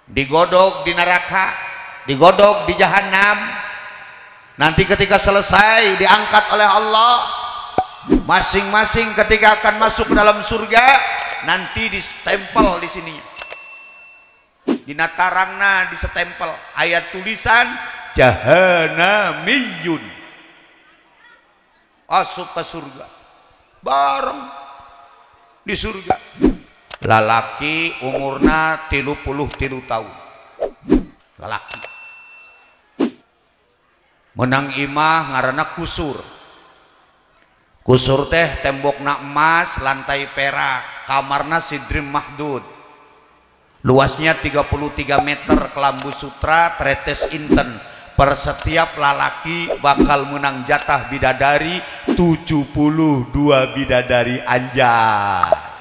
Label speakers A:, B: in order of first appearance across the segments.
A: digodok di neraka, digodok di jahanam. Nanti ketika selesai diangkat oleh Allah, masing-masing ketika akan masuk ke dalam surga nanti distempel di sini, di natarangna disestempel ayat tulisan jahanamiyun, masuk ke surga bareng di surga. Lalaki umurna 33 tahun, lalaki menang imah ngaranna kusur. Kusur teh tembokna emas, lantai perak, kamarna sidrim mahdud, luasnya 33 meter, kelambu sutra, tretes inten. Per setiap lalaki bakal menang jatah bidadari 72 bidadari anjay.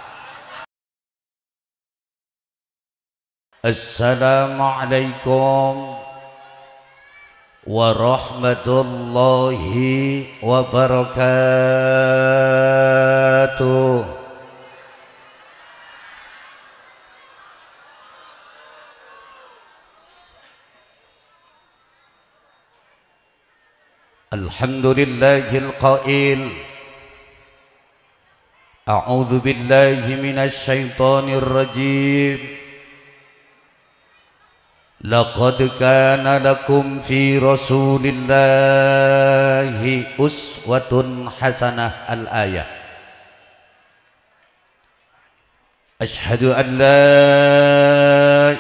A: Assalamualaikum warahmatullahi wabarakatuh. Alhamdulillahil qail a'udzu billahi minasy syaithanir rajim. Laqad kana lakum fi Rasulillahi uswatun hasanah. Al-ayah. Asyhadu an la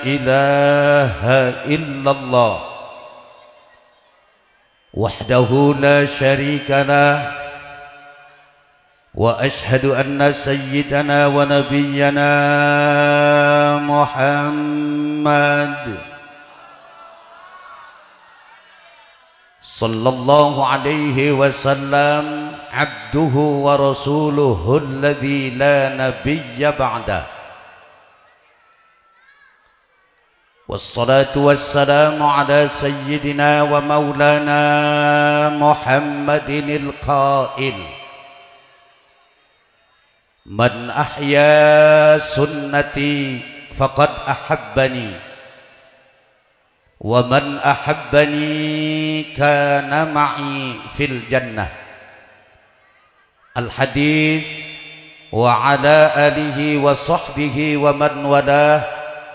A: ilaha illallah wahdahu la syarika lah, wa asyhadu anna sayyidana wa nabiyyana Muhammad sallallahu alaihi wasallam abduhu wa rasuluhu alladhi la nabiyya ba'dah. Wassalatu wassalamu ala sayyidina wa maulana Muhammadinil qail man ahya sunnati faqad ahabbani wa man ahabbani kana ma'i fil jannah. Al hadis wa ala alihi wa sahbihi wa man walah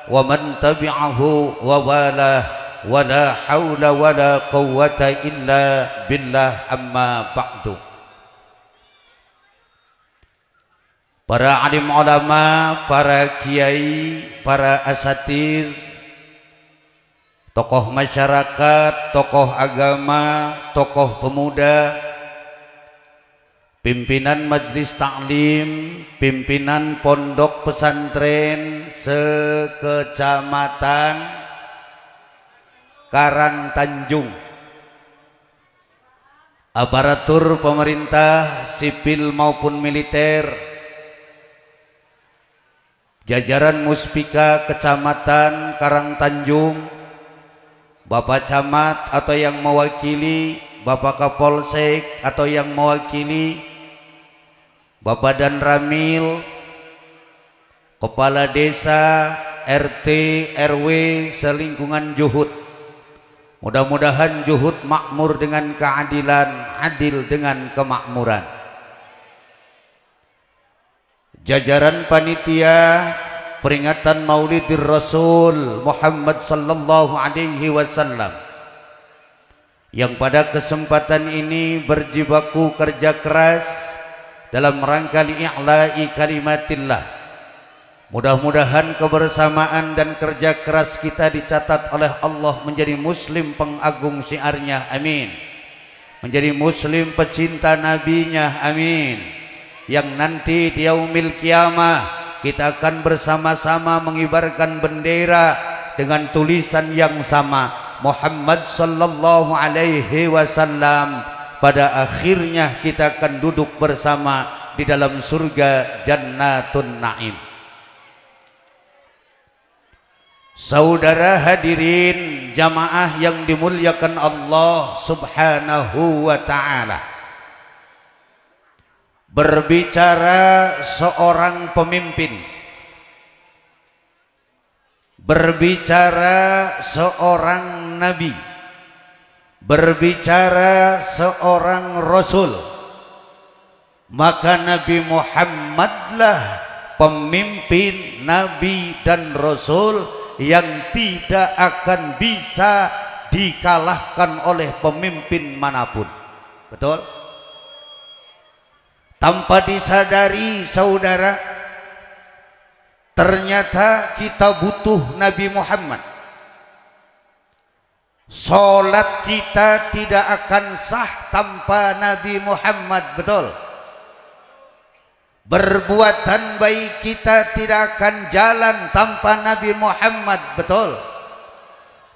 A: wa man tabi'ahu wa walah wa la hawla wa la quwwata illa billah, amma ba'du. Para alim ulama, para kiai, para asatir, tokoh masyarakat, tokoh agama, tokoh pemuda, pimpinan majelis taklim, pimpinan pondok pesantren sekecamatan Karangtanjung, aparatur pemerintah sipil maupun militer, jajaran muspika kecamatan Karangtanjung, Bapak Camat atau yang mewakili, Bapak Kapolsek atau yang mewakili, Bapak dan Ramil, Kepala Desa, RT, RW, selingkungan Juhud. Mudah-mudahan Juhud makmur dengan keadilan, adil dengan kemakmuran. Jajaran panitia peringatan Maulidir Rasul Muhammad sallallahu alaihi wasallam yang pada kesempatan ini berjibaku kerja keras dalam rangka li'i'la'i kalimatillah. Mudah-mudahan kebersamaan dan kerja keras kita dicatat oleh Allah menjadi muslim pengagung syiarnya, amin. Menjadi muslim pecinta nabinya, amin. Yang nanti di yaumil kiamah kita akan bersama-sama mengibarkan bendera dengan tulisan yang sama, Muhammad sallallahu alaihi wasallam. Pada akhirnya kita akan duduk bersama di dalam surga Jannatun Naim. Saudara hadirin jamaah yang dimuliakan Allah subhanahu wa ta'ala, berbicara seorang pemimpin berbicara seorang nabi, berbicara seorang rasul, maka Nabi Muhammadlah pemimpin nabi dan rasul yang tidak akan bisa dikalahkan oleh pemimpin manapun. Betul? Tanpa disadari saudara, ternyata kita butuh Nabi Muhammad. Salat kita tidak akan sah tanpa Nabi Muhammad. Betul? Perbuatan baik kita tidak akan jalan tanpa Nabi Muhammad. Betul?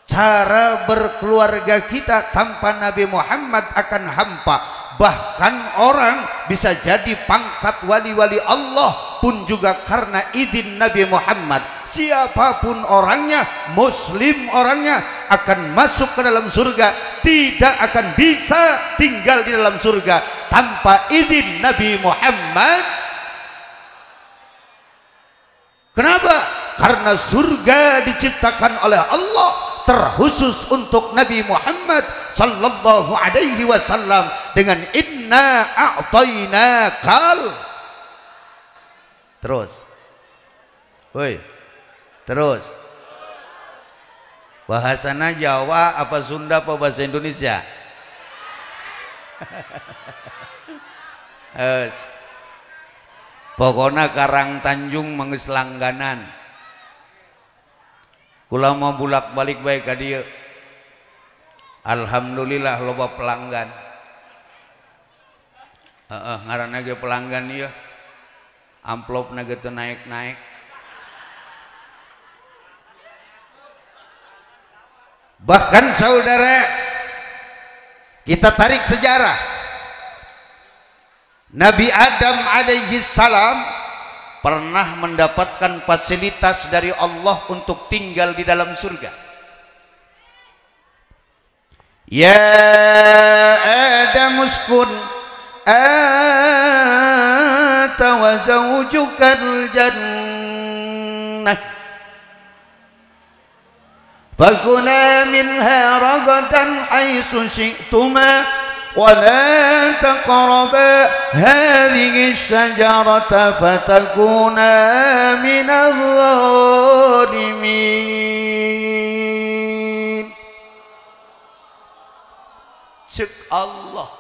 A: Cara berkeluarga kita tanpa Nabi Muhammad akan hampa. Bahkan orang bisa jadi pangkat wali-wali Allah pun juga karena izin Nabi Muhammad. Siapapun orangnya, muslim orangnya, akan masuk ke dalam surga, tidak akan bisa tinggal di dalam surga tanpa izin Nabi Muhammad. Kenapa? Karena surga diciptakan oleh Allah terkhusus untuk Nabi Muhammad sallallahu alaihi wasallam dengan inna a'tainakal. Terus. Woi. Terus. Bahasana Jawa apa Sunda apa bahasa Indonesia? Pokoknya Karang Tanjung manggeus langganan. Kula mau bulak balik baik ka dieu. Alhamdulillah loba pelanggan. Ngaranna ge pelanggan ieu. Amplopna ge teu naik-naik. Bahkan saudara, kita tarik sejarah. Nabi Adam alaihi salam pernah mendapatkan fasilitas dari Allah untuk tinggal di dalam surga. Ya Adam uskun anta wa zawjukal jannah fakula minha ragadan haitsu syi'tuma ولا تقربا هذه الشجرة فتكونا من الظالمين. Cek Allah,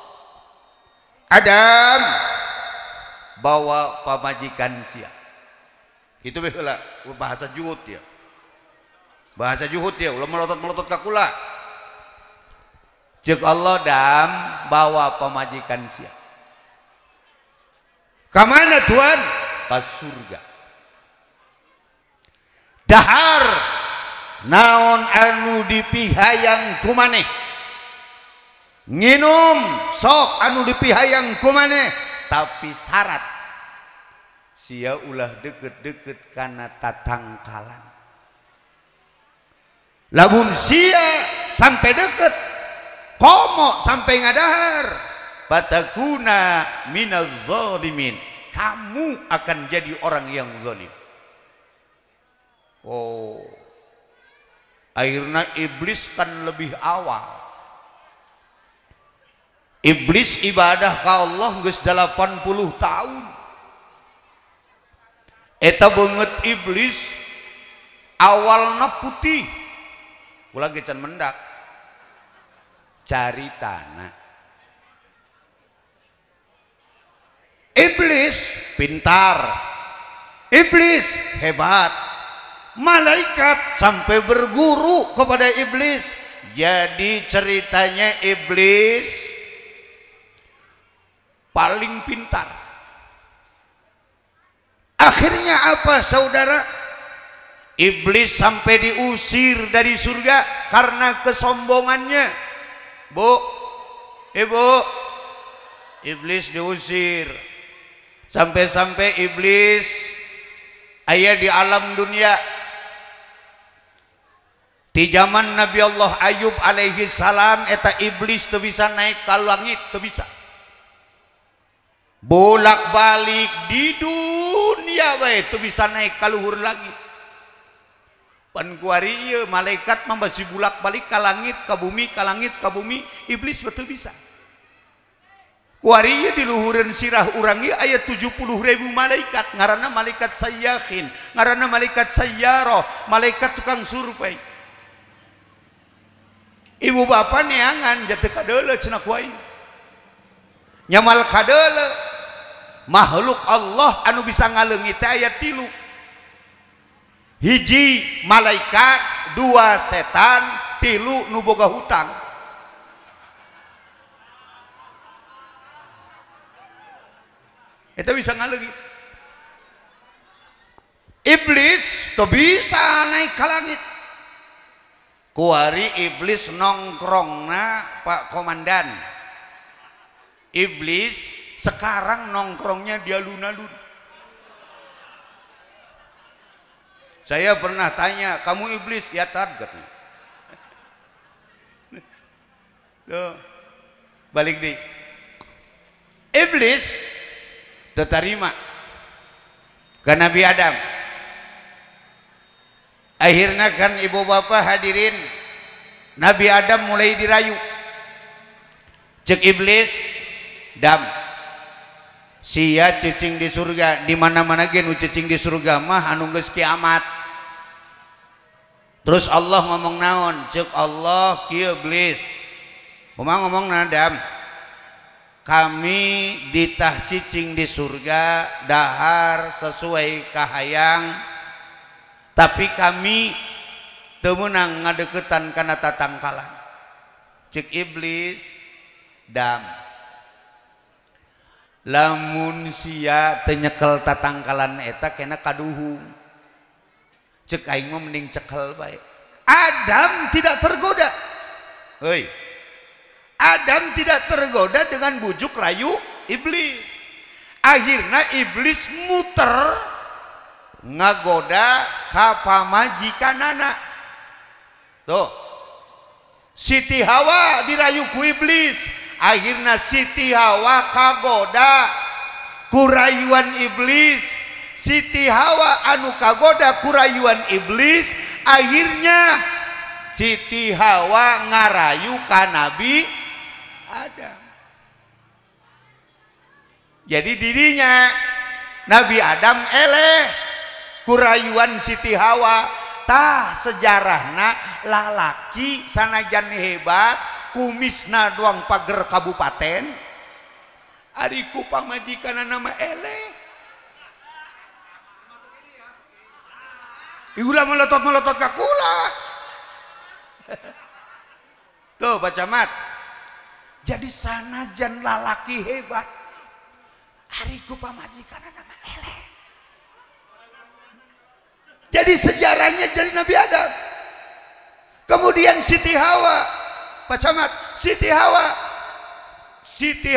A: Adam bawa pamajikan sia. Itu baheula bahasa juhud ya. Bahasa juhud ya, ulah melotot-melotot ka kula. Cek Allah dam bawa pemajikan sia. Kamana Tuhan? Ke surga. Dahar naon anu dipihayang kumaneh. Nginum sok anu dipihayang kumaneh, tapi syarat sia ulah deket-deket kana tatangkalan. Lamun sia sampai deket komo sampai ngadahar fatakuna minaz zalimin, kamu akan jadi orang yang zalim. Oh, akhirnya iblis kan lebih awal. Iblis ibadah ka Allah geus 80 tahun. Eta beungeut iblis awalna putih. Ulah ge can mendak. Cari tanah. Iblis pintar, iblis hebat, malaikat sampai berguru kepada iblis. Jadi ceritanya iblis paling pintar. Akhirnya apa saudara? Iblis sampai diusir dari surga karena kesombongannya. Bu, ibu, iblis diusir. Sampai-sampai iblis aya di alam dunia. Di zaman Nabi Allah Ayub alaihi salam eta iblis teu bisa naik ka langit, teu bisa. Bolak-balik di dunia bae teu bisa naik ka luhur langit. pan kuari ieu malaikat mah basi bulak-balik ka langit ka bumi ka langit ka bumi, iblis betul bisa. Kuari ieu di luhureun sirah urang ieu aya 70.000 malaikat, ngaranna malaikat sayyahin, ngaranna malaikat sayyarah, malaikat tukang survei. Ibu bapak neangan jatuh kadeule cenah kuai. Nyamal kadeule makhluk Allah anu bisa ngaleungit aya 3. Hiji malaikat, 2 setan, 3 nu boga hutang. Eta bisa ngaleungit. Iblis teu bisa naik ka langit. Kuari iblis nongkrongna Pak Komandan. Iblis sekarang nongkrongnya di alun-alun. Saya pernah tanya, kamu iblis? Ya target. Tuh, balik deh. Iblis terima ke Nabi Adam. Akhirnya kan ibu bapak hadirin, Nabi Adam mulai dirayu. Cek iblis, dam. Sia cicing di surga, di mana-mana ge nu cicing di surga mah anu geus kiamat. Terus Allah ngomong naon? Cek Allah kieu iblis. Kumaha ngomong nadam? Kami ditah cicing di surga dahar sesuai kahayang, tapi kami teu meunang ngadeukeutan kana tatangkalan. Cek iblis, dam. Lamun sia teu nyekel tatangkalan eta kena kaduhung. Cek aing mah mending cekel bae. Adam tidak tergoda. Heuy. Adam tidak tergoda dengan bujuk rayu iblis. Akhirna iblis muter ngagoda ka pamajikanana. Tuh. Siti Hawa dirayu ku iblis. Akhirnya Siti Hawa kagoda kurayuan iblis. Siti Hawa anu kagoda kurayuan iblis, akhirnya Siti Hawa ngarayu ka Nabi Adam. Jadi dirinya Nabi Adam eleh kurayuan Siti Hawa. Tah sejarahna lalaki sanajan hebat kumisna doang pager kabupaten ariku pamajikan nama eleh iulah melotot-melotot ka kula. Tuh baca mat. Jadi sanajan lalaki hebat ariku pamajikan nama eleh. Jadi sejarahnya dari Nabi Adam. Kemudian Siti Hawa, Pak Camat, Siti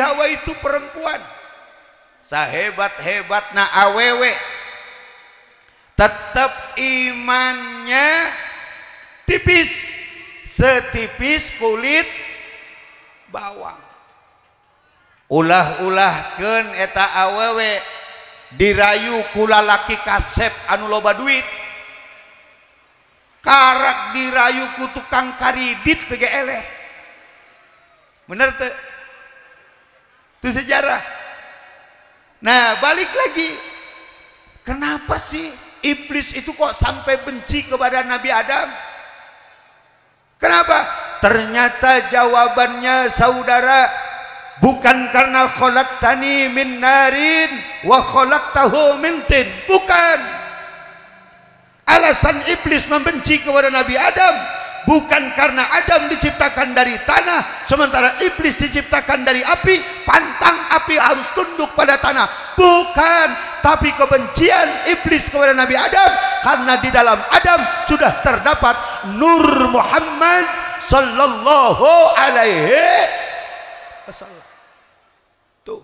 A: Hawa itu perempuan sahebat-hebatna awewe, tetap imannya tipis, setipis kulit bawang. Ulah-ulahkeun eta awewe dirayu ku lalaki kasep anu loba duit, karak dirayu ku tukang karidit bege eleh. Bener tuh? Itu sejarah. Nah balik lagi, kenapa sih iblis itu kok sampai benci kepada Nabi Adam? Kenapa? Ternyata jawabannya saudara, bukan karena khalaqtani min narin wa khalaqtahu min tin. Bukan. Alasan iblis membenci kepada Nabi Adam bukan karena Adam diciptakan dari tanah sementara iblis diciptakan dari api. Pantang api harus tunduk pada tanah. Bukan. Tapi kebencian iblis kepada Nabi Adam karena di dalam Adam sudah terdapat Nur Muhammad sallallahu alaihi wasallam. Tuh.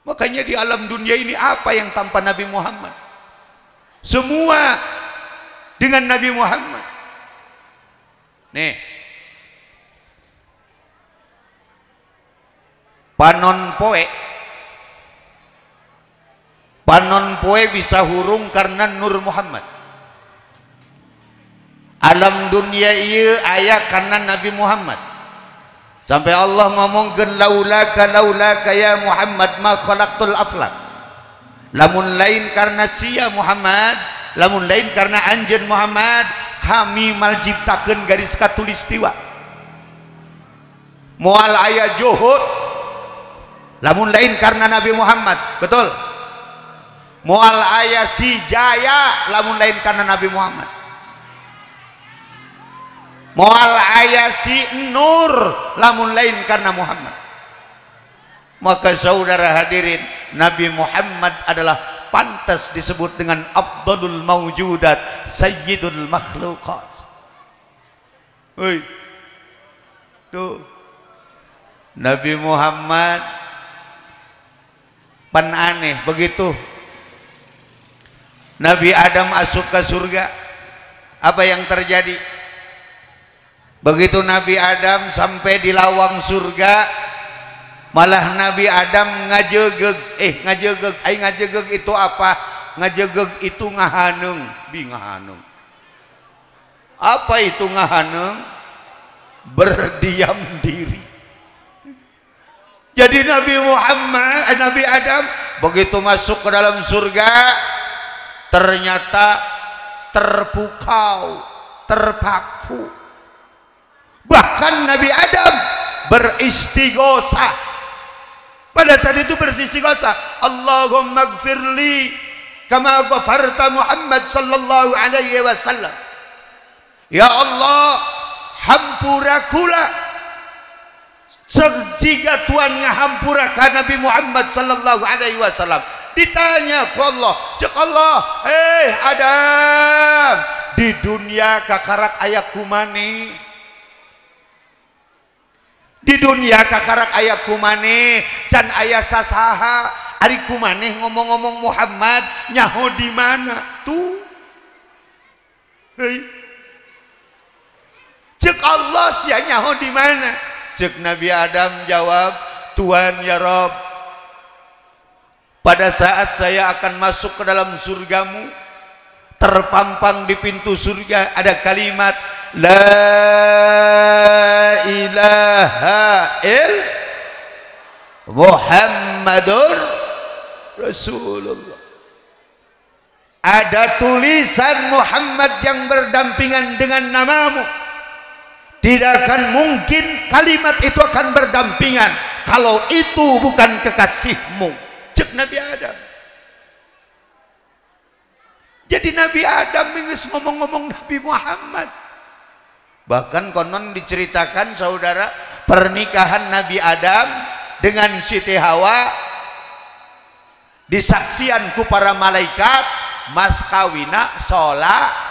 A: Makanya di alam dunia ini apa yang tanpa Nabi Muhammad? Semua dengan Nabi Muhammad. Nih, panon poe bisa hurung karena Nur Muhammad. alam dunia ieu aya karena Nabi Muhammad. Sampai Allah ngomongkeun laulaka ya Muhammad ma khalaqtul aflak. Lamun lain karena sia Muhammad, lamun lain karena anjeun Muhammad, kami mal ciptakeun garis katulistiwa. Moal aya Johor, lamun lain karena Nabi Muhammad, betul. Moal aya si Jaya, lamun lain karena Nabi Muhammad. Moal aya si Nur, lamun lain karena Muhammad. Maka saudara hadirin, Nabi Muhammad adalah pantas disebut dengan Abdul Mawjudat, Sayyidul Makhluqat. Hei, tuh Nabi Muhammad pan aneh begitu. Nabi Adam masuk ke surga, apa yang terjadi? Begitu Nabi Adam sampai di lawang surga, malah Nabi Adam ngajegeg. Ngajegeg itu apa? Ngajegeg itu ngahaneng, ngahaneng. Apa itu ngahaneng? Berdiam diri. Jadi Nabi Adam begitu masuk ke dalam surga, ternyata terpukau, terpaku. Bahkan Nabi Adam beristighosa. Pada saat itu beristighosa, Allahumma gfirli kama ghafarta Muhammad sallallahu alaihi wasallam. Ya Allah, hampura kula sehingga Tuhan ngahampura ka Nabi Muhammad sallallahu alaihi wasallam. Ditanya ku Allah, cek Allah, Adam, di dunia kakarak aya kumane? Di dunia kakarak aya kumane? Can aya sasaha ari kumaneh ngomong-ngomong Muhammad nyaho di mana tuh? Hei, cek Allah sia nyaho di mana? Cek Nabi Adam jawab, Tuhan ya Rob, pada saat saya akan masuk ke dalam surgamu, terpampang di pintu surga ada kalimat La ilaha Muhammadur Rasulullah. Ada tulisan Muhammad yang berdampingan dengan namamu. Tidak akan mungkin kalimat itu akan berdampingan kalau itu bukan kekasihmu. Cek Nabi Adam. Jadi Nabi Adam ingin ngomong-ngomong Nabi Muhammad. Bahkan konon diceritakan saudara, pernikahan Nabi Adam dengan Siti Hawa disaksian ku para malaikat, mas kawina solawat.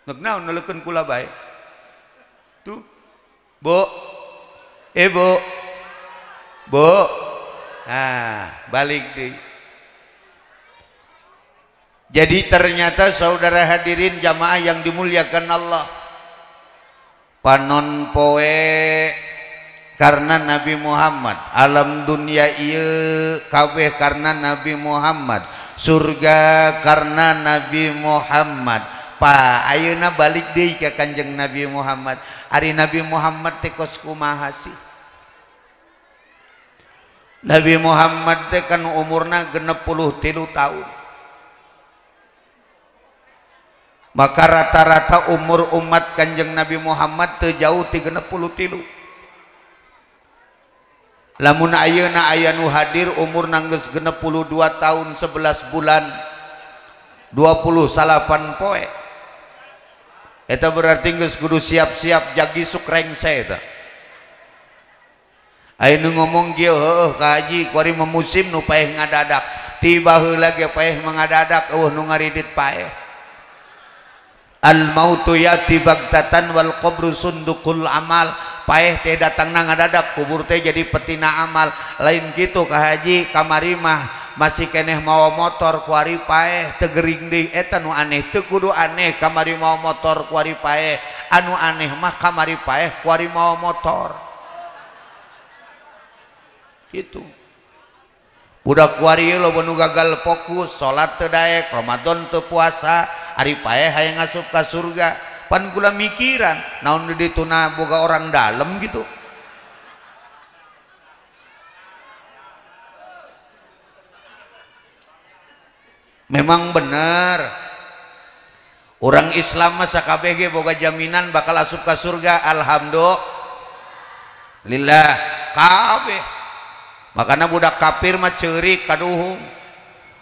A: Nuknaun nulukun kula baik. Tuh, Bu, Bu, nah balik deh. Jadi ternyata saudara hadirin jamaah yang dimuliakan Allah, panon poe karena Nabi Muhammad, alam dunia ieu kabeh karena Nabi Muhammad, surga karena Nabi Muhammad. Pa ayeuna balik deui ka Kanjeng Nabi Muhammad. Ari Nabi Muhammad teh kos kumaha sih? Nabi Muhammad teh kan umurna 63 tahun. Maka rata-rata umur umat Kanjeng Nabi Muhammad teu jauh ti 63. Lamun ayeuna aya nu hadir umurna geus 62 tahun 11 bulan 28 poe. Eta berarti geus kudu siap-siap jagi sukrengse eta. Aya nu ngomong kieu, heueuh ka haji kuari memusim nu paeh ngadadak. Tiba heula ge paeh mangadadak eueuh nu ngaridit paeh. Al mautu yati bagtatan wal qabru sundukul amal. Paeh teh datangna ngadadak, kubur teh jadi petina amal. Lain gitu ka haji kamari mah masih keneh mawa motor kuari paeh teu gering deui. Eta nu aneh, teu kudu aneh kamari mawa motor kuari paeh. Anu aneh mah kamari paeh kuari mawa motor. Gitu. Budak kuari lo nu gagal fokus, salat teu daek, Ramadan teu puasa, ari pae hayang ngasup ka surga. Pan kula mikiran naon di dituna boga orang dalam gitu. Memang benar orang Islam masa kabeh boga jaminan bakal asup ka surga. Alhamdulillah kabeh. Makanya budak kafir mah ceurik kaduhung.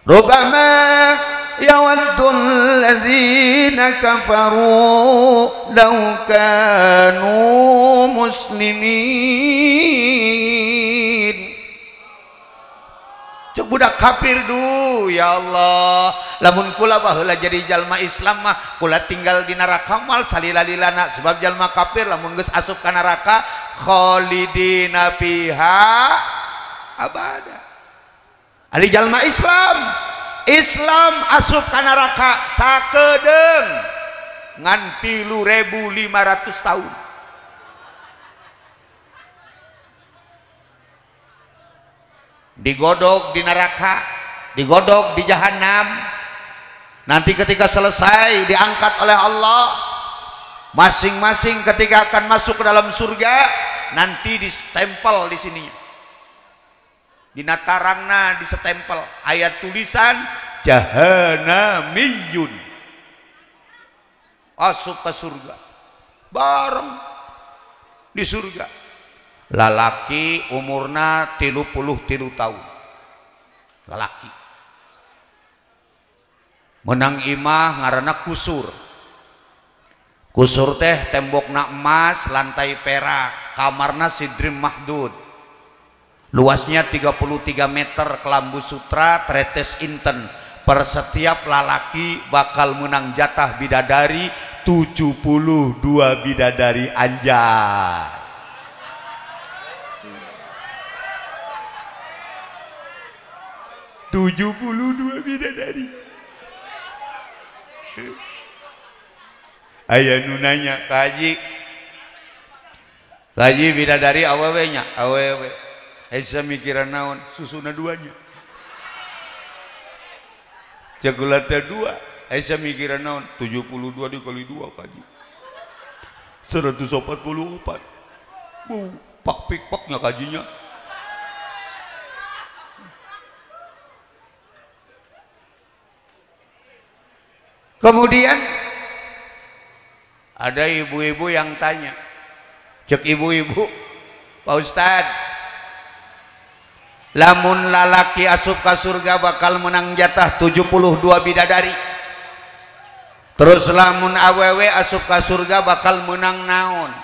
A: Rubama yawaddul ladzina kafaru law kanu muslimin. Cuk budak kafir du, ya Allah, lamun kula baheula jadi jalma Islam mah kula tinggal di neraka mal salila-lilana. Sebab jalma kafir lamun geus asup ka neraka khalidina fiha abada. Ali jalma Islam asup ka neraka sakedeung ngan 3.500 tahun. Digodok di neraka, digodok di jahanam. Nanti ketika selesai diangkat oleh Allah, masing-masing ketika akan masuk ke dalam surga nanti distempel di sininya. Dina tarangna disestempel ayat tulisan jahanamiyun, asup ke surga bareng di surga. Lalaki umurna 33 tahun, lalaki menang imah ngaranna kusur. Kusur teh tembokna emas, lantai perak, kamarna sidrim mahdud, luasnya 33 meter, kelambu sutra, tretes inten. Per setiap lalaki bakal menang jatah bidadari 72 bidadari, anjay. 72 bidadari. Aya nu nanya kaji bidadari awewe nya, awewe aya mikiran naon, susuna duanya. Cegulat teh 2, aya mikiran naon, 72 dikali 2 kaji 144. Bu pak pikpaknya kajinya. Kemudian ada ibu-ibu yang tanya, cek ibu-ibu, Pak Ustad, lamun lalaki asup ka surga bakal menang jatah 72 bidadari, terus lamun awewe asup ka surga bakal menang naon?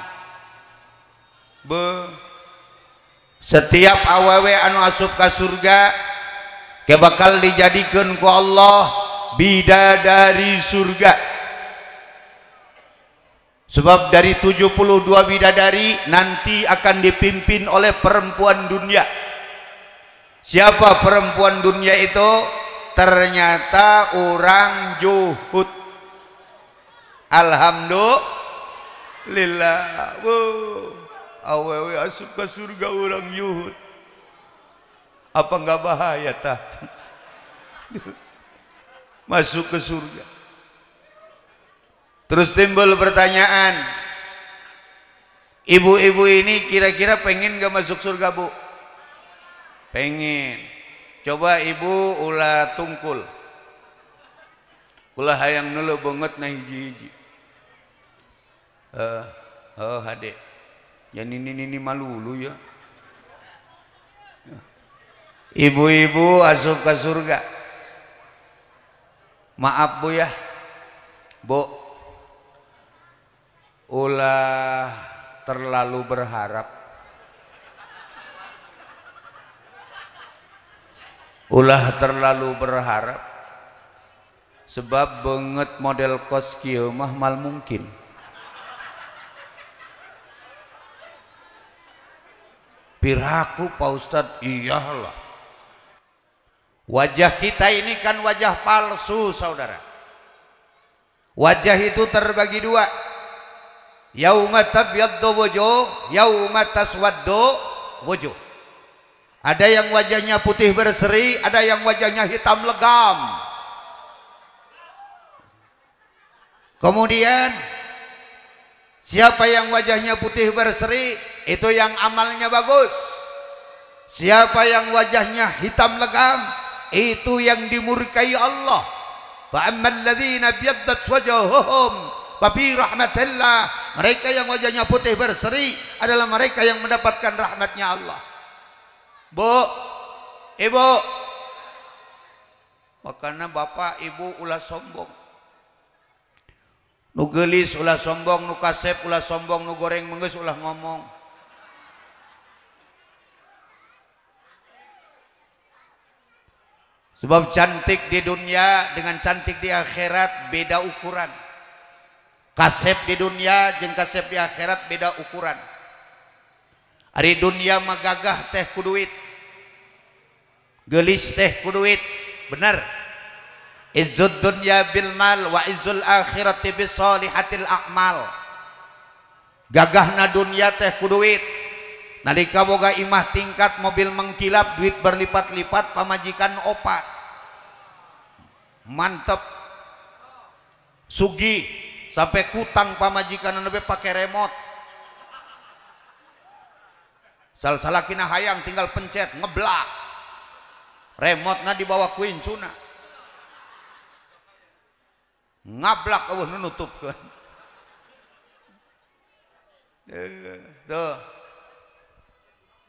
A: Setiap awewe anu asup ka surga ke bakal dijadikan ku Allah bidadari surga. Sebab dari 72 bidadari nanti akan dipimpin oleh perempuan dunia. Siapa perempuan dunia itu? Ternyata orang juhud. Alhamdulillah. Awewe asup ke surga orang juhud. Apa enggak bahaya tah? Masuk ke surga. Terus timbul pertanyaan, ibu-ibu ini kira-kira pengen gak masuk surga, Bu? Pengen. Coba ibu ulah tungkul, ulah hayang nulu banget na hiji-hiji. Hade jangan ini malulu ya. Ibu-ibu asup ke surga. Maaf Bu ya, Bu, ulah terlalu berharap, sebab banget model kos kieu mah mal mungkin. Piraku Pak Ustad, iyalah. Wajah kita ini kan wajah palsu, saudara. Wajah itu terbagi 2. Yauma tabyaddu wujuh, yauma taswaddu wujuh. Ada yang wajahnya putih berseri, ada yang wajahnya hitam legam. Kemudian siapa yang wajahnya putih berseri, itu yang amalnya bagus. Siapa yang wajahnya hitam legam, itu yang dimurkai Allah. Fa ammal ladzina biyaddat wajuhuhum fa fi rahmatillah, mereka yang wajahnya putih berseri adalah mereka yang mendapatkan rahmatnya Allah. Bu, ibu, makanya bapak ibu ulah sombong, nu geulis ulah sombong, nu kasep ulah sombong, nu goreng menggeus ulah ngomong. Sebab cantik di dunia dengan cantik di akhirat beda ukuran. Kasep di dunia jeung kasep di akhirat beda ukuran. Ari dunia mah gagah teh ku duit, geulis teh ku duit, bener. Izzud dunya bil mal wa izzul akhirati bis solihatil a'mal. Gagahna dunia teh ku duit. Nalika boga imah tingkat mobil mengkilap, duit berlipat-lipat, pamajikan opat, mantep. Sugi sampai kutang pamajikan nebe pakai remote. Salakina hayang tinggal pencet ngeblak, remote na dibawa kuincuna, ngablak eueuh nu nutupkeun. Tuh.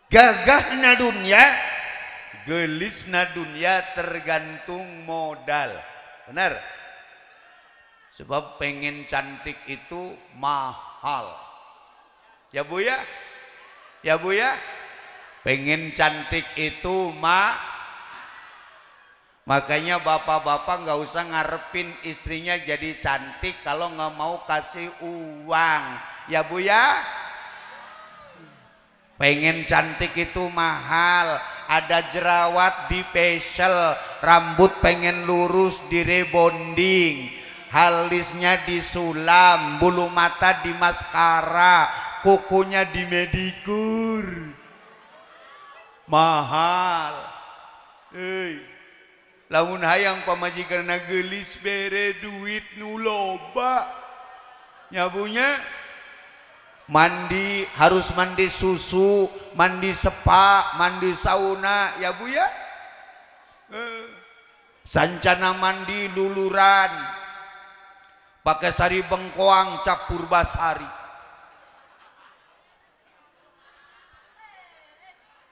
A: Gagahna dunia, gelisna dunia tergantung modal. Benar? Sebab pengen cantik itu mahal. Ya Bu ya? Ya Bu ya? Pengen cantik itu makanya bapak-bapak nggak usah ngarepin istrinya jadi cantik kalau nggak mau kasih uang. Ya Bu ya? Pengen cantik itu mahal, ada jerawat di facial, rambut pengen lurus di rebonding, halisnya disulam, bulu mata di maskara, kukunya di medikur, mahal. Lamun hayang pamajikanna geulis bere duit nu loba, nyabunya mandi harus mandi susu, mandi spa, mandi sauna. Ya Bu ya? Sancana mandi luluran, pakai sari bengkoang cap purbasari.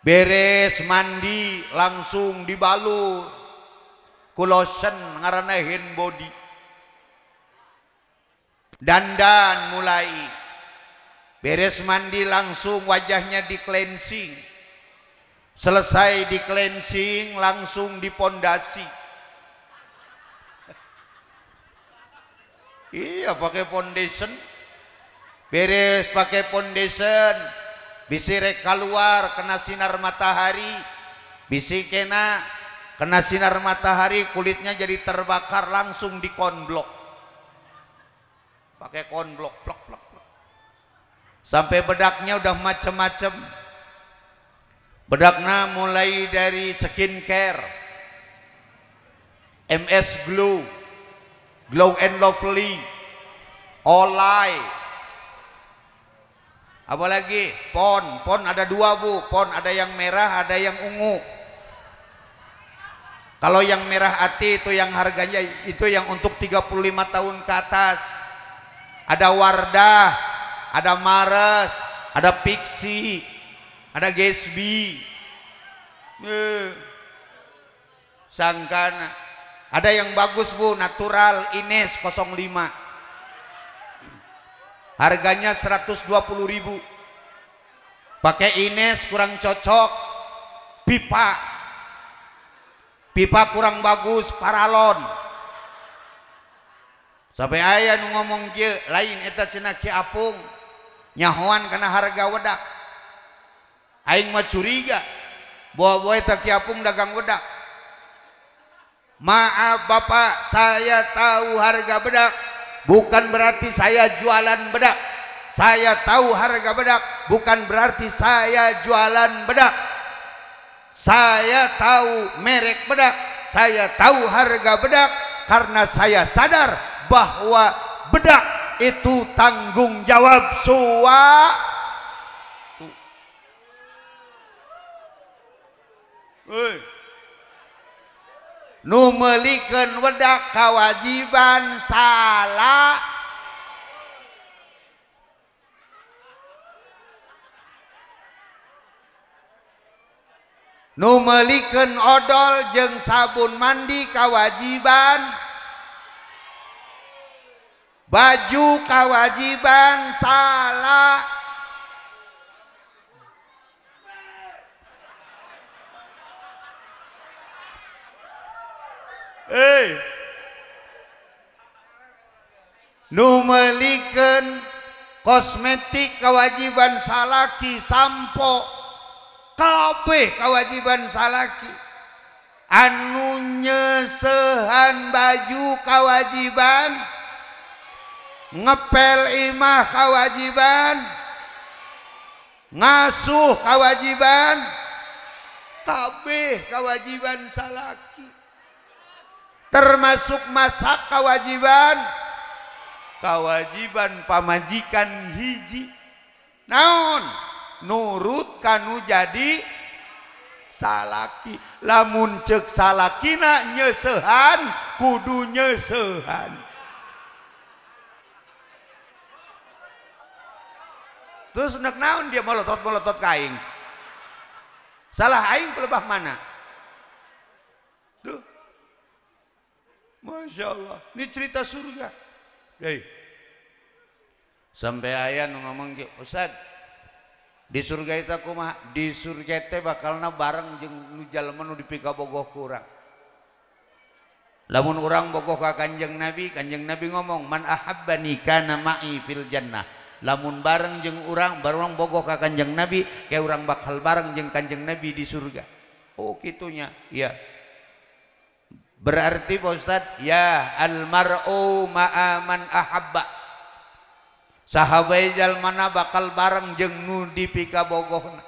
A: Beres mandi langsung dibalur ku lotion ngaranna hand body. Dandan mulai. Beres mandi langsung wajahnya di cleansing. Selesai di cleansing langsung dipondasi. Iya pakai foundation. Beres pakai foundation, bisi rek keluar kena sinar matahari, bisi kena sinar matahari kulitnya jadi terbakar, langsung di konblok. Pakai konblok plok plok. Sampai bedaknya udah macem-macem. Bedaknya mulai dari skincare, MS Glow, Glow and Lovely, Olay, apalagi pon ada dua Bu, pon ada yang merah ada yang ungu. Kalau yang merah hati itu yang harganya itu yang untuk 35 tahun ke atas. Ada Wardah, ada Mares, ada Pixi, ada Gatsby, sangkan. Ada yang bagus Bu, natural Ines 05, harganya 120.000. Pakai Ines kurang cocok, pipa kurang bagus, paralon. Sampai aya nu ngomong kieu, lain eta cenah Ki Apung nyahoan karena harga wedak. Aing mah curiga, bawa eta Ki Apung dagang wedak. Maaf Bapak, saya tahu harga bedak, bukan berarti saya jualan bedak. Saya tahu harga bedak, bukan berarti saya jualan bedak. Saya tahu merek bedak, saya tahu harga bedak, karena saya sadar bahwa bedak itu tanggung jawab suatu. Nu meulikeun wedak kawajiban salah. Nu meulikeun odol jeung sabun mandi kawajiban. Baju kawajiban salah. Nu meulikeun kosmetik kawajiban salaki, sampo kabeh kawajiban salaki. Anu nyeusehan baju kawajiban, ngepel imah kawajiban, ngasuh kawajiban, kabeh kawajiban salaki. Termasuk masak kawajiban. Kewajiban pamajikan hiji naon nurut kanu jadi salaki. Lamun ceuk salakina nyeusehan kudu nyeusehan. Terus nek naon dia melotot-melotot ka aing, salah aing pelebah mana tuh. Masya Allah, ini cerita surga. Hey. Sampai ayah ngomong gitu, Ustad, di surga itu kumaha? Di surga teh bakalna bareng jeung nu jalma nu dipika bogoh kurang. Lamun urang bogoh ka Kanjeng Nabi ngomong, man ahabbani kana ma'i fil jannah. Lamun bareng jeung urang bogoh ka Kanjeng Nabi, kayak urang bakal bareng jeung Kanjeng Nabi di surga. Oh kitunya, iya. Berarti Pak Ustadz, ya almar'u ma'aman ahabba. Sahabai jalmana bakal bareng jeung nu dipika bogohna.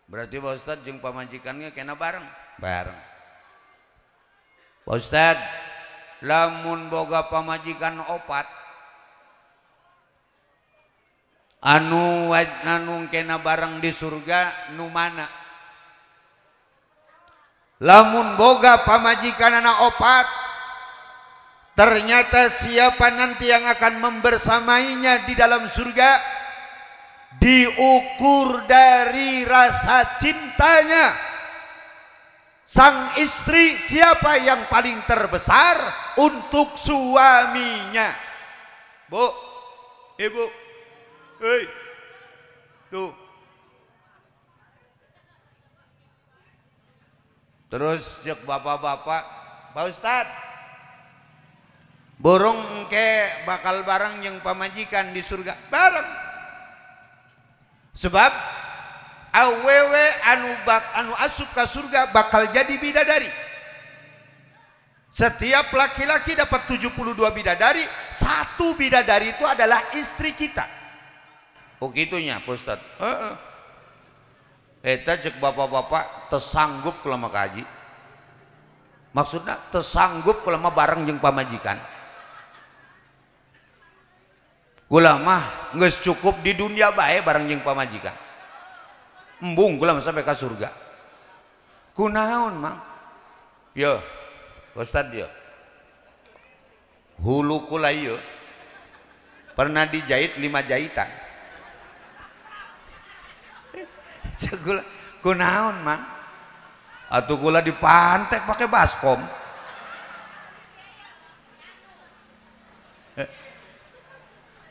A: Berarti Pak Ustadz jeung pamajikannya kena bareng. Pak Ustadz, lamun boga pamajikan opat anu kena bareng di surga nu mana? Lamun boga pamajikan anak opat, ternyata siapa nanti yang akan membersamainya di dalam surga diukur dari rasa cintanya. Sang istri siapa yang paling terbesar untuk suaminya? Bu, ibu, hei, tuh. Terus cek bapak-bapak, Pak Ustad, burung engke bakal bareng yang pamajikan di surga bareng. Sebab awewe anu asup ke surga bakal jadi bidadari. Setiap laki-laki dapat 72 bidadari, satu bidadari itu adalah istri kita. Oh gitunya Pak Ustad. Eta cek bapak-bapak tersanggup kelama kaji. Maksudnya tersanggup kelama bareng jeung pamajikan. Kulama geus cukup di dunia bae bareng jeung pamajikan. Embung kulama sampai ke surga. Kunaon mang? Yo, Ustad yo. Hulu kula ieu pernah dijahit 5 jahitan. Cegula kunaon man atuh kula dipantek pakai baskom.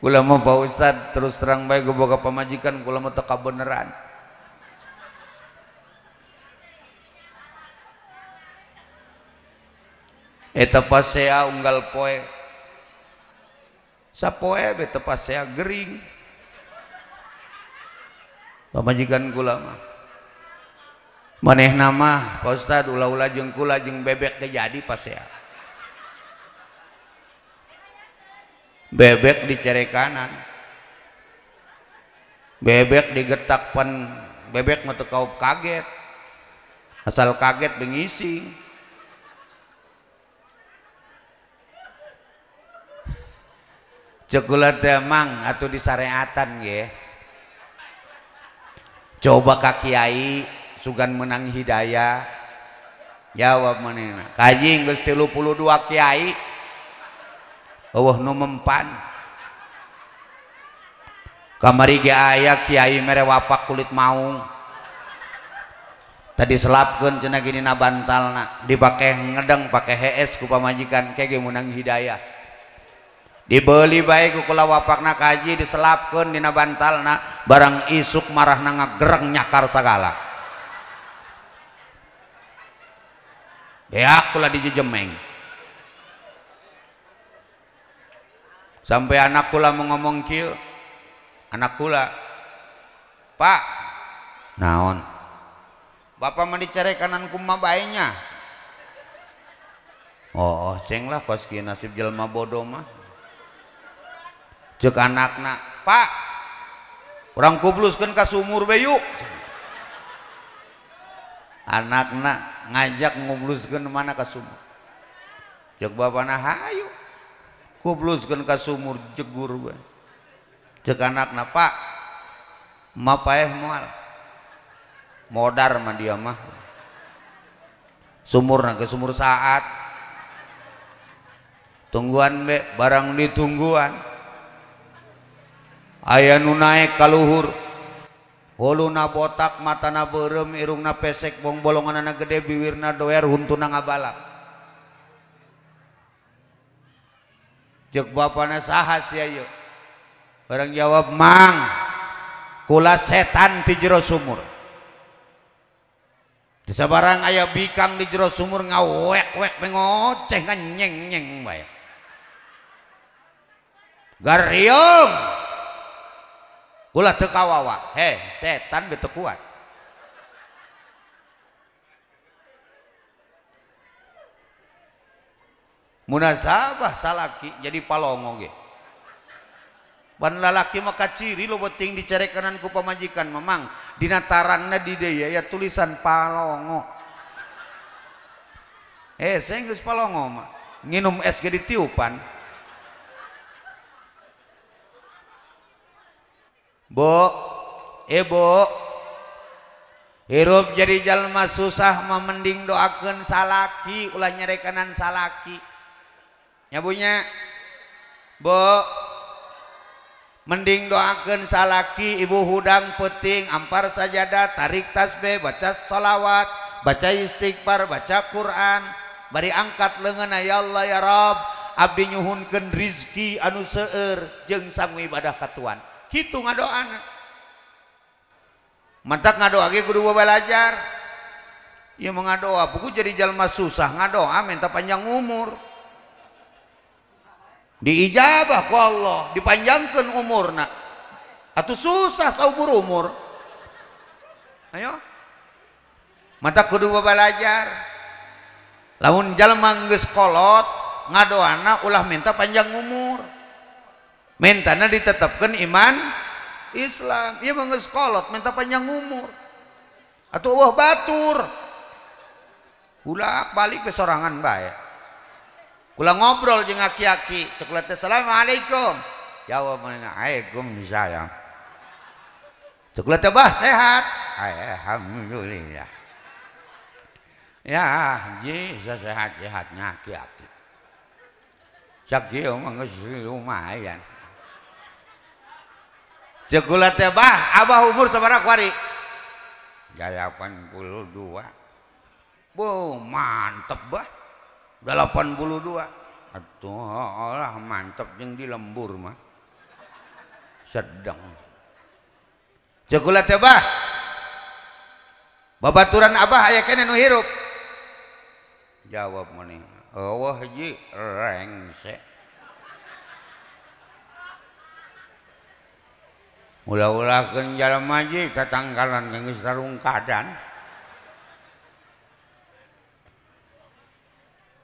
A: Kula mah Pak Ustad terus terang bae gue boga pamajikan kula mah teka beneran. Eta pasea unggal poe sapoe beta pasea gering. Pamajikan kula mah manehna mah Pak Ustad ulah-ulah jeung kula jeung bebek teh jadi pasea. Bebek dicere kanan, bebek digetak pan bebek mah teu kaup kaget, asal kaget bengising. Cekulat emang atau di syariatan ge. Coba ka kiai sugan menang hidayah. Jawab manehna. Kaji geus 32 kiai. Eueuh nu mempan. Kamari ge aya kiai mere wapak kulit maung. Tadi selapkeun cenah gini na bantalna, dipake ngedeng pake HS ku pamajikan kege menang hidayah. Dibeli baik ku kula wapakna kaji diselapkeun dina bantalna, barang isuk marahna ngagereng nyakar sagala. Beak kula dijejemeng. Sampai anak kula mau ngomong kieu. Anak kula, "Pak, naon? Bapak mah dicerekanan kumaha baenya?" Oh, ceng lah kos kieu nasib jelema bodoh mah. Cek anakna, "Pak, urang kubluskeun ka sumur we yuk." Anakna ngajak ngubluskeun mana ka sumur. Cek bapana, "Hayu. Kubluskeun ka sumur jegur we." Cek anakna, "Pak, ma paeh moal." Modar mah dia mah. Sumurna ke sumur saat. Tungguan be barang ditungguan. Aya nu naek ka luhur. Huluna botak, matana beureum, irungna pesek, bong bolonganna gede, bibirna doer, huntuna ngabalap. Cek bapana, "Saha sia ieu?" Barang jawab, "Mang, kula setan di jero sumur." Di sabarang aya bikang di jero sumur ngawek-wek ngoceh nyeng-nyeng bae. Gariung. Kula teu kawawa. Setan beu teu kuat. Munasabah salaki jadi palongo ge. Pan lalaki mah kaciri lo beting dicerekanan ku pamajikan memang dina tarangna di dieu ya tulisan palongo. Saya geus palongo mah nginum es ge ditiupan. Bo, Bo, hirup jadi jalma susah mah mending doakeun salaki ulah nyerekanan salaki. Nyabunya, Bo, mending doakeun salaki ibu hudang peuting ampar sajadah tarik tasbih baca sholawat baca istighfar baca Quran bari angkat leungeun ya Allah ya Rabb abdi nyuhunkeun rizki anu seueur jeung sangu ibadah ka Tuhan kitu ngadoana mantak ngadoa ge kudu belajar ieu mah ngadoa puguh jadi jalma susah ngadoa minta panjang umur diijabah ku Allah dipanjangkeun umurna atuh susah saumur umur ayo mata kudu belajar lamun jalma geus kolot ngadoana ulah minta panjang umur mintana ditetepkeun iman Islam ieu mah geus kolot minta panjang umur atuh eueuh batur ulak balik ke sorangan bae. Kula ngobrol jeung aki-aki, ceklet assalamualaikum. Jawab mana? Waalaikumsalam. Ceklet bah sehat. Alhamdulillah. Ya, ji sehat-sehatnya aki-aki. Cak ieu mah geus lumayan. Ceklet bah, abah umur sabaraha kuari? 82. Boh, mantep bah. 82 atuh olah mantep jeung di lembur mah sedang cegulat teh bah babaturan abah aya keneh nu hirup jawab maneh eueuh ji rengse ulah-ulahkeun jalma ji tatangkalan geus sarungkadan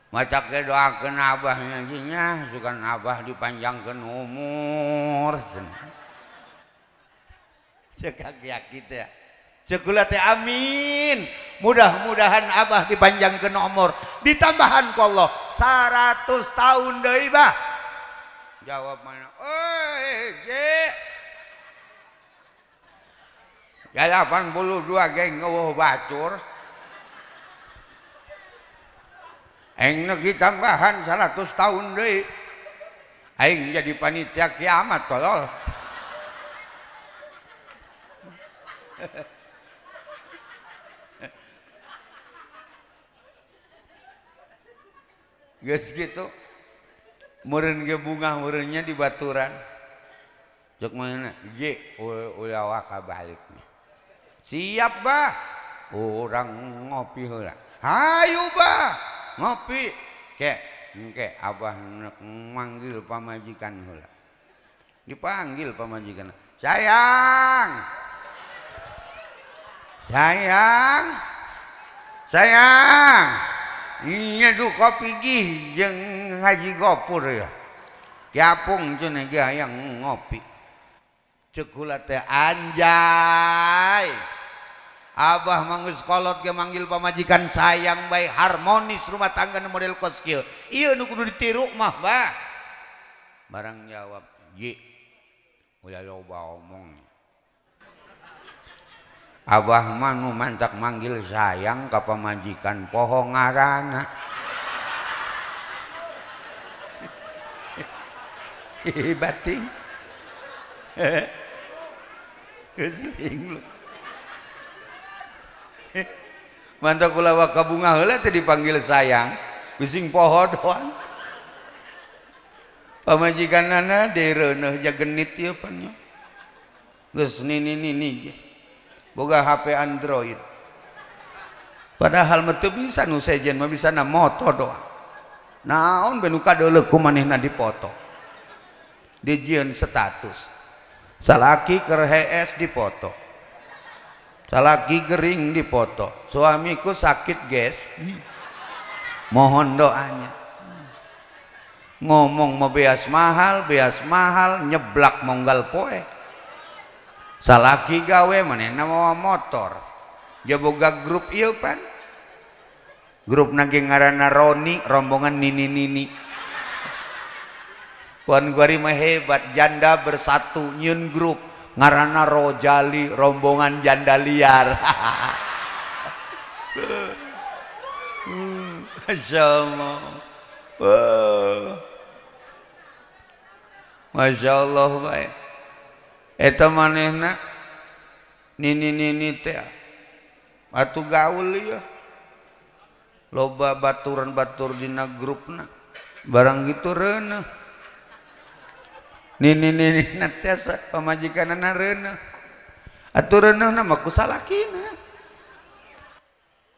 A: macak ke doakeun abahnya jinya sugan abah dipanjangkeun umur cek aki-aki teh cek kula teh amin mudah-mudahan abah dipanjangkeun umur ditambahan ku Allah 100 tahun deui bah Jawab mana? J. Ya 82 geng ngeueuh batur. Aing negeri tambahan 100 tahun deui. Aing jadi panitia kiamat tolol. Geus gitu. Meureun ge bunga meureunnya di baturan. Jok mana? J ulah kabaliknya. Siap bah. Urang ngopi heula. Hayu bah. Ngopi. Engke abah manggil pamajikan heula. Dipanggil pamajikan. Sayang. Sayang. Sayang. Iya duh kopi gih jeung Haji Gopur ya. Kiapung cenah ge hayang ngopi. Ceuk heula teh anjay. Abah manggeus kolot ge manggil pamajikan sayang bae harmonis rumah tangga model kos kieu. Ieu nu kudu ditiru mah bah. Barang jawab, "Ye." Ulah loba omong. Abah mah nu mantak manggil sayang ka pamajikan poho ngaranna. Bating. Kesling lu. Mantak kula waka bunga heula teh dipanggil sayang, bising poho doang. Pamajikanana direuneuh jagenit ieu pan nya. Geus nini boga HP Android. Padahal mah teu bisa nu sejen mah bisana moto doang. Naon be nu kadeuleuh ku manehna dipoto. Dijieun status. Salaki keur HS dipoto. Salaki gering dipoto. Suamiku sakit, guys. Mohon doanya. Ngomong mau beas mahal, nyeblak monggal poe. Salaki gawe manehna mawa motor. Dia boga grup ieu pan. Grup nage ngaranna Roni, rombongan nini-nini. Puan Guari mah hebat, janda bersatu nyun grup ngaranna Rojali, rombongan janda liar. Masya Allah. Masya Allah baik. Eta manehna nini teh batu gaul ya. Loba baturan-batur dina grupna. Barang gitu reuneuh. Nini teh pamajikanana reuneuh. Atuh reuneuhna mah ku salakina.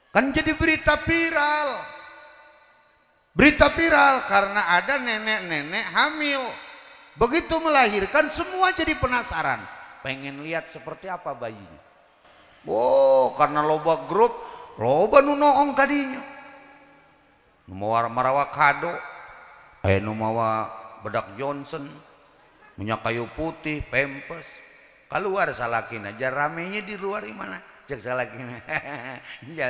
A: Kan jadi berita viral. Berita viral karena ada nenek-nenek hamil. Begitu melahirkan semua jadi penasaran, pengen lihat seperti apa bayinya. Wow, karena loba grup, loba nu noong kadinya. Nu mawa marawa kado, nu mawa bedak Johnson, punya kayu putih, pempes. Keluar salakina, jar ramenya di luar gimana? Cek salakina,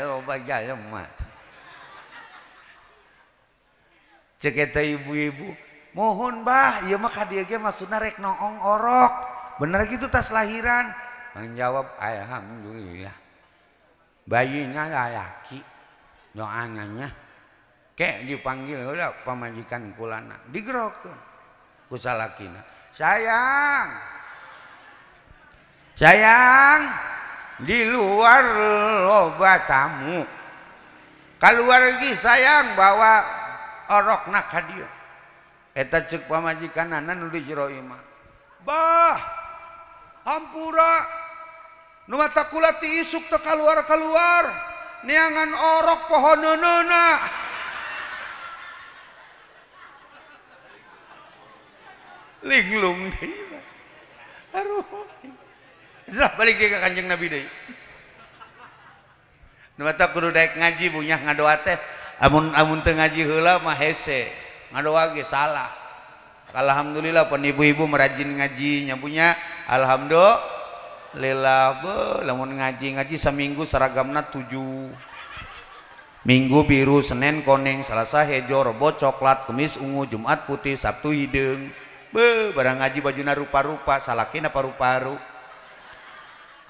A: loba jalem mas. Cek eta ibu-ibu. Mohon bah, iya mah kadia ge maksudna rek noong orok. Bener gitu tas lahiran. Menjawab alhamdulillah. Bayinya laki. Doananya. Kek dipanggil heula pamajikan kulana. Digerokeun ku salakina. Sayang. Sayang, di luar loba tamu. Keluar lagi sayang bawa orokna ka dieu. Eta ceuk pamajikanana nu di jero imah. Bah, hampura nu mata kula ti isuk teu kaluar-kaluar. Neangan orok pohoneunana. Linglung deui. Aduh. Zah balik dia ke Kanjeng Nabi deui. Nu mata kudu daek ngaji bunyah ngadoa teh. Amun teu ngaji heula mah hese. Ngadoa ge salah. Alhamdulillah pan ibu-ibu merajin ngaji nyabunya alhamdulillah be lamun ngaji saminggu seragamna 7. Minggu biru, Senin koneng, Selasa hejo, Rebo coklat, Kemis ungu, Jumat putih, Sabtu hideung. barang ngaji bajuna rupa-rupa salakina paru-paru.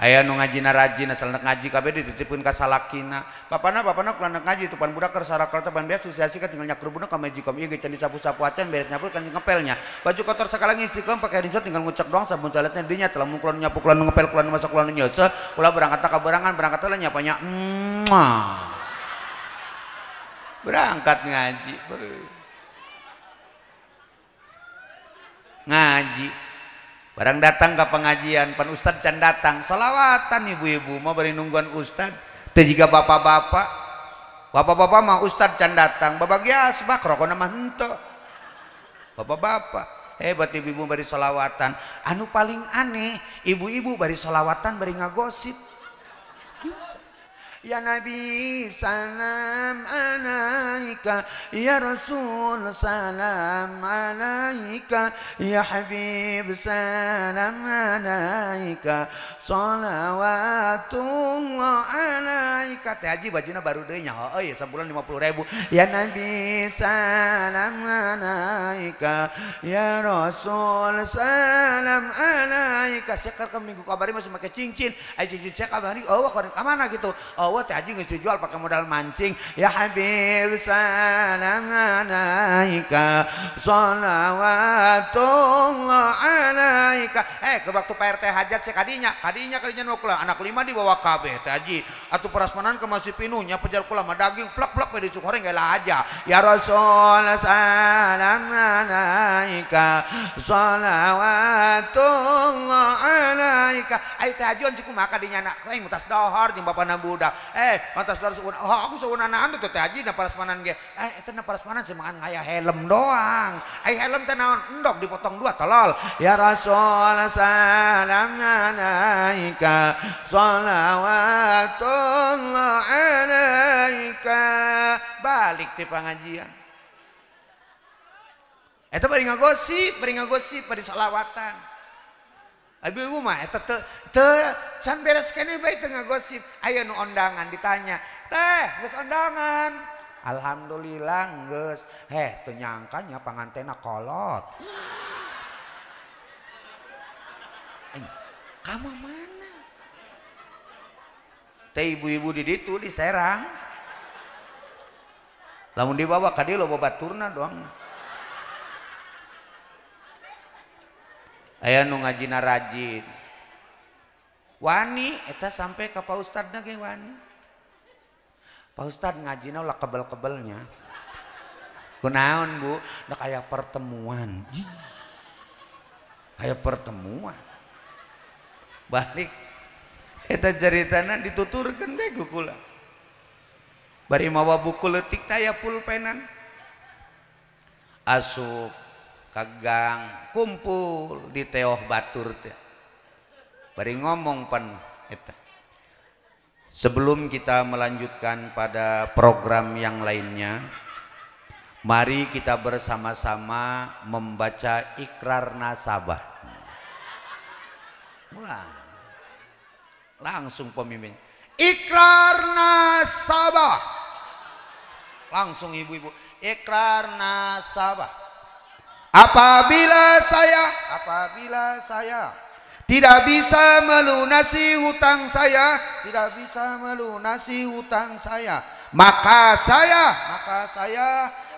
A: Aya nu ngajina rajin asal nak ngaji kabeh dititipkeun ka salakina. Bapana kulandak ngaji tu pan budak keur sarakal teh ban beas asosiasi ka tinggal nyakrubuna ka majikom ieu ge can disapu-sapu acan beres nyapu kan ngepelnya. Baju kotor sakalang istrikeun pake rinso tinggal ngucek doang sabun caletna dinya telah mun kulon nyapu kulon ngepel kulon masak kulon nyeuseuh kula berangkat ka berangan berangkat teh nyapanya berangkat ngaji. Ngaji barang datang ke pengajian pan ustad can datang salawatan ibu-ibu mau beri nungguan ustad teh jiga bapak-bapak mah ustad can datang babagia asbak rokona mah henteu bapak-bapak hebat ibu-ibu beri salawatan. Anu paling aneh ibu-ibu beri salawatan beri ngagosip bisa. Ya Nabi salam alaika, ya Rasul salam alaika, ya Habib salam alaika, salawatullah alaika. Teh haji bajuna baru deui nya heueuy sabulan 50.000. Ya Nabi salam alaika, ya Rasul salam alaika. Sekar ke minggu kabari masih make cincin. Ai cincin saya kabari eueuh ka mana gitu. Wah teh haji geus dijual pakai modal mancing. Ya Habib salam alaika, salawatullah alaika. Ke waktu Pak RT hajat cek kadinya nu kula anak 5 dibawa kabeh teh haji. Atuh prasmanan ke masih pinuhnya pejar kula mah daging plak-plak we dicuk goreng geula aja. Ya Rasul salam alaika, salawatullah alaika. Ai teh haji cik kumaha kadinya anak aing mutas dahar jeung bapana budak. Mantas dari seunah, aku seunah-unahan tuh teh haji na parasmanan ge. Eta na parasmanan semangan aya helm doang. Ai helm teh naon? Endog dipotong 2 tolol. Ya Rasul salam alaika, salawatullah alaika. Balik ti pengajian. Eta bari ngagosip bari salawatan. Ibu mah eta teu can beres keneh bae teu ngagosip. Aya nu ondangan ditanya, "Teh, geus ondangan?" Alhamdulillah geus. Teu nyangka nya pangantena kolot. Kamu mana? Teh ibu-ibu di ditu di Serang. Lamun dibawa ka dieu loba baturna doang. Aya nu ngajina rajin wani eta sampai ke Pak Ustadna ge wani. Pak Ustad ngajina ulah kebel-kebelnya kunaon Bu da aya pertemuan balik eta ceritana dituturkeun bae ku kula bari mawa buku leutik taya pulpenan asup kagang kumpul di teoh batur teh bari ngomong pan eta. Sebelum kita melanjutkan pada program yang lainnya, mari kita bersama-sama membaca ikrar nasabah. Langsung pemimpin ikrar nasabah, langsung ibu-ibu ikrar nasabah. Apabila saya tidak bisa melunasi hutang saya, maka saya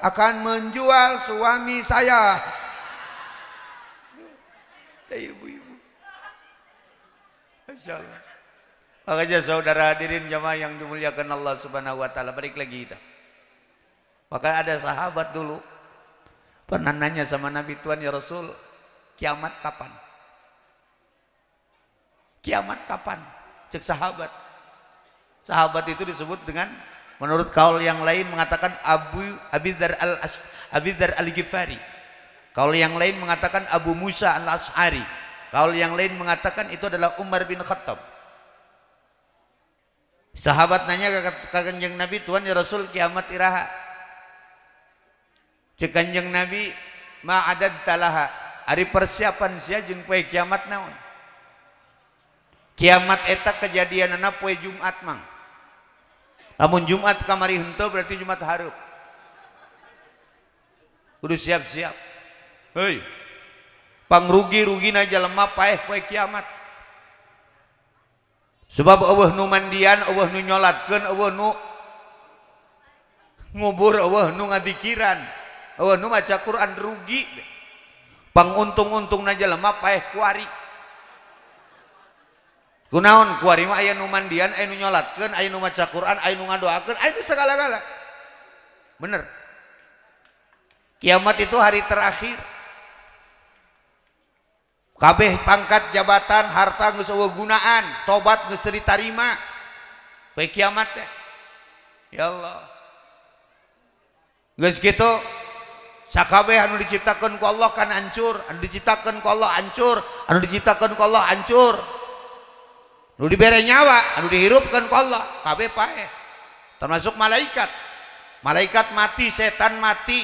A: akan menjual suami saya. Ibu-ibu, masyaallah. Makanya saudara hadirin jamaah yang dimuliakan Allah Subhanahu wa taala, balik lagi kita. Maka ada sahabat dulu pernah nanya sama Nabi, Tuhan ya Rasul, kiamat kapan? Kiamat kapan? Cek sahabat. Sahabat itu disebut dengan, menurut kaul yang lain mengatakan Abi Dzar al-Ghifari. Kaul yang lain mengatakan Abu Musa al-Asy'ari. Kaul yang lain mengatakan itu adalah Umar bin Khattab. Sahabat nanya ke Kanjeng Nabi, Tuhan ya Rasul, kiamat iraha? Cek Kanjeng Nabi, ma'adad talaha, hari persiapan sia jeung poe kiamat naon? Kiamat eta kejadianana poe Jumat mang. Lamun Jumat kamari henteu berarti Jumat hareup. Kudu siap-siap. Heuy, pangrugi-rugina jalema paeh poe kiamat. Sebab eueuh nu mandian, eueuh nu nyolatkeun, eueuh nu ngubur, eueuh nu ngadikiran, eueuh nu maca Quran rugi. Panguntung-untungna jalema paeh kuari. Kunaon kuari mah aya nu mandian, aya nu nyolatkeun, aya nu maca Quran, aya nu ngadoakeun, aya nu segala-gala. Bener. Kiamat itu hari terakhir. Kabeh pangkat jabatan harta geus eueuh gunaan, tobat geus ditarima. Poe kiamat teh. Ya Allah. Geus kitu sakabeh anu diciptakeun ku Allah kan hancur, anu diciptakeun ku Allah hancur, anu diciptakeun ku Allah hancur. Nu dibere nyawa, anu dihirupkeun ku Allah kabeh paeh. Termasuk malaikat. Malaikat mati, setan mati.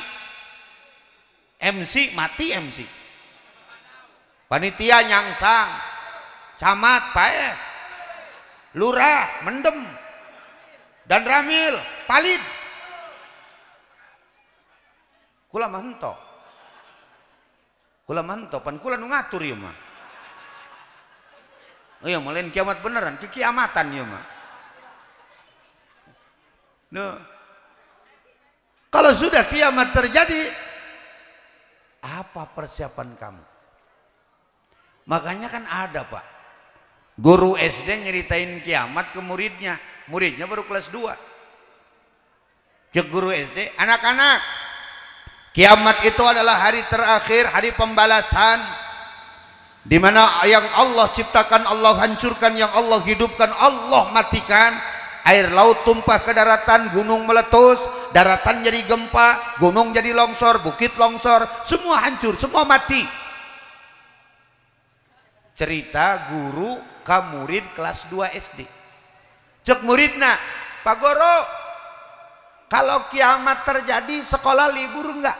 A: MC mati MC. Panitia nyangsang, camat paeh, lurah mendem, dan ramil palid. Kula mah henteu. Kula mah henteu, pan kula nu ngatur ieu mah. Oh ya, lain kiamat beneran, kiamatan ieu mah. Nah, kalau sudah kiamat terjadi, apa persiapan kamu? Makanya kan ada Pak, guru SD nyeritain kiamat ke muridnya, muridnya baru kelas 2. Cek guru SD, anak-anak, kiamat itu adalah hari terakhir, hari pembalasan, di mana yang Allah ciptakan, Allah hancurkan, yang Allah hidupkan, Allah matikan. Air laut tumpah ke daratan, gunung meletus, daratan jadi gempa, gunung jadi longsor, bukit longsor, semua hancur, semua mati. Cerita guru ke murid kelas 2 SD. Cek muridna, Pak Guru, kalau kiamat terjadi sekolah libur enggak?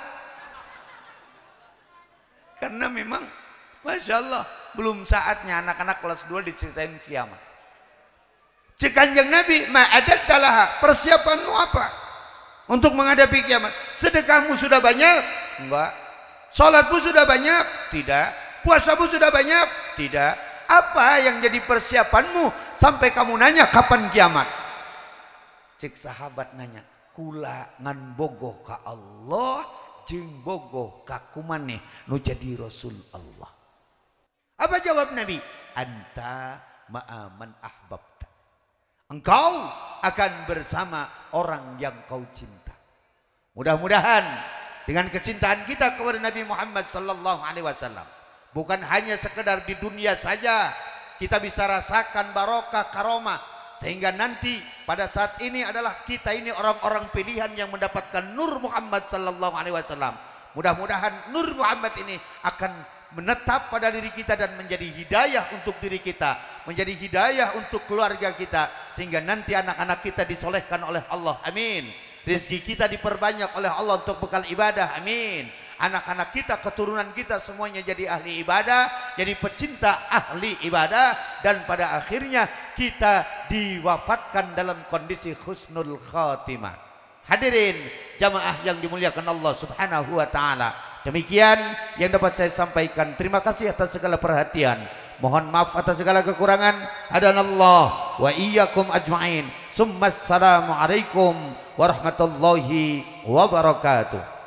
A: Karena memang Masya Allah belum saatnya anak-anak kelas 2 diceritain kiamat. Cek Kanjeng Nabi, ma'adattalaha, persiapanmu apa untuk menghadapi kiamat? Sedekahmu sudah banyak? Enggak. Salatmu sudah banyak? Tidak. Puasamu sudah banyak? Tidak. Apa yang jadi persiapanmu sampai kamu nanya kapan kiamat? Cek sahabat nanya, kula ngan bogoh ka Allah jeung bogoh ka kumaneh nu jadi Rasul Allah. Apa jawab Nabi? Anta ma'aman ahbabta. Engkau akan bersama orang yang kau cinta. Mudah-mudahan dengan kecintaan kita kepada Nabi Muhammad sallallahu alaihi wasallam, bukan hanya sekedar di dunia saja kita bisa rasakan barokah karomah, sehingga nanti pada saat ini adalah kita ini orang-orang pilihan yang mendapatkan nur Muhammad sallallahu alaihi wasallam. Mudah-mudahan nur Muhammad ini akan menetap pada diri kita dan menjadi hidayah untuk diri kita, menjadi hidayah untuk keluarga kita, sehingga nanti anak-anak kita disolehkan oleh Allah, amin. Rezeki kita diperbanyak oleh Allah untuk bekal ibadah, amin. Anak-anak kita, keturunan kita semuanya jadi ahli ibadah, jadi pecinta ahli ibadah, dan pada akhirnya kita diwafatkan dalam kondisi husnul khatimah. Hadirin jamaah yang dimuliakan Allah Subhanahu wa taala, demikian yang dapat saya sampaikan. Terima kasih atas segala perhatian. Mohon maaf atas segala kekurangan. Hadanallah wa iyyakum ajma'in. Summa assalamu alaikum warahmatullahi wabarakatuh.